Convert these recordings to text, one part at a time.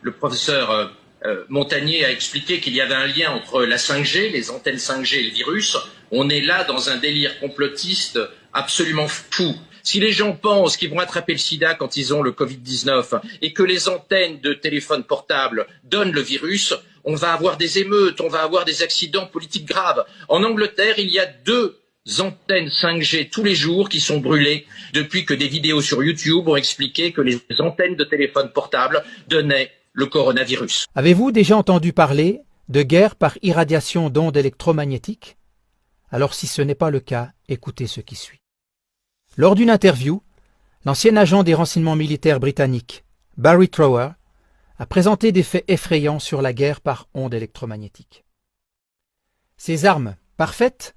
le professeur Montagnier a expliqué qu'il y avait un lien entre la 5G, les antennes 5G et le virus. On est là dans un délire complotiste absolument fou. Si les gens pensent qu'ils vont attraper le sida quand ils ont le Covid-19 et que les antennes de téléphone portable donnent le virus, on va avoir des émeutes, on va avoir des accidents politiques graves. En Angleterre, il y a 2 antennes 5G tous les jours qui sont brûlées depuis que des vidéos sur YouTube ont expliqué que les antennes de téléphone portable donnaient le coronavirus. Avez-vous déjà entendu parler de guerre par irradiation d'ondes électromagnétiques? Alors si ce n'est pas le cas, écoutez ce qui suit. Lors d'une interview, l'ancien agent des renseignements militaires britanniques, Barry Trower, a présenté des faits effrayants sur la guerre par ondes électromagnétiques. Ces armes, parfaites,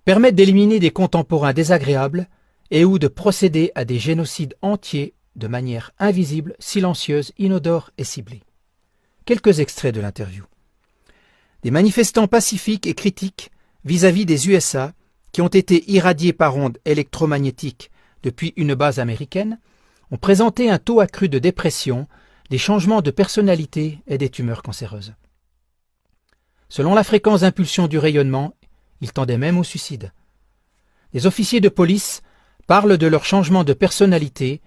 permettent d'éliminer des contemporains désagréables et ou de procéder à des génocides entiers de manière invisible, silencieuse, inodore et ciblée. Quelques extraits de l'interview. Des manifestants pacifiques et critiques vis-à-vis des USA qui ont été irradiés par ondes électromagnétiques depuis une base américaine ont présenté un taux accru de dépression, des changements de personnalité et des tumeurs cancéreuses. Selon la fréquence d'impulsion du rayonnement, ils tendaient même au suicide. Les officiers de police parlent de leur changement de personnalité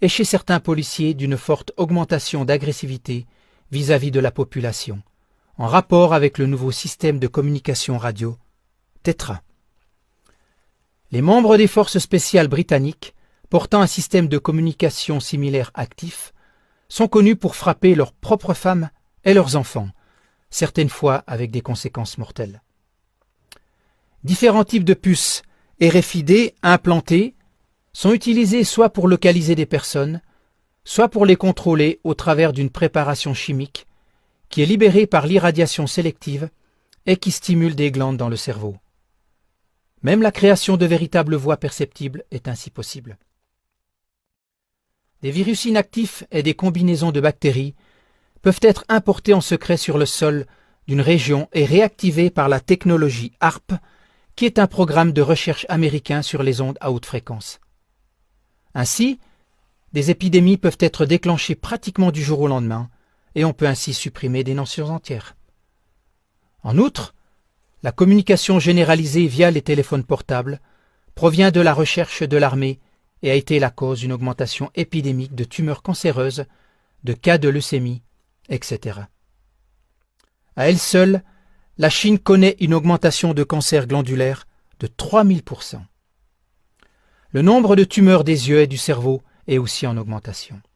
et chez certains policiers d'une forte augmentation d'agressivité vis-à-vis de la population, en rapport avec le nouveau système de communication radio, TETRA. Les membres des forces spéciales britanniques, portant un système de communication similaire actif, sont connus pour frapper leurs propres femmes et leurs enfants, certaines fois avec des conséquences mortelles. Différents types de puces RFID implantées sont utilisés soit pour localiser des personnes, soit pour les contrôler au travers d'une préparation chimique qui est libérée par l'irradiation sélective et qui stimule des glandes dans le cerveau. Même la création de véritables voix perceptibles est ainsi possible. Des virus inactifs et des combinaisons de bactéries peuvent être importés en secret sur le sol d'une région et réactivés par la technologie HAARP, qui est un programme de recherche américain sur les ondes à haute fréquence. Ainsi, des épidémies peuvent être déclenchées pratiquement du jour au lendemain et on peut ainsi supprimer des nations entières. En outre, la communication généralisée via les téléphones portables provient de la recherche de l'armée et a été la cause d'une augmentation épidémique de tumeurs cancéreuses, de cas de leucémie, etc. À elle seule, la Chine connaît une augmentation de cancer glandulaire de 3000%. Le nombre de tumeurs des yeux et du cerveau est aussi en augmentation.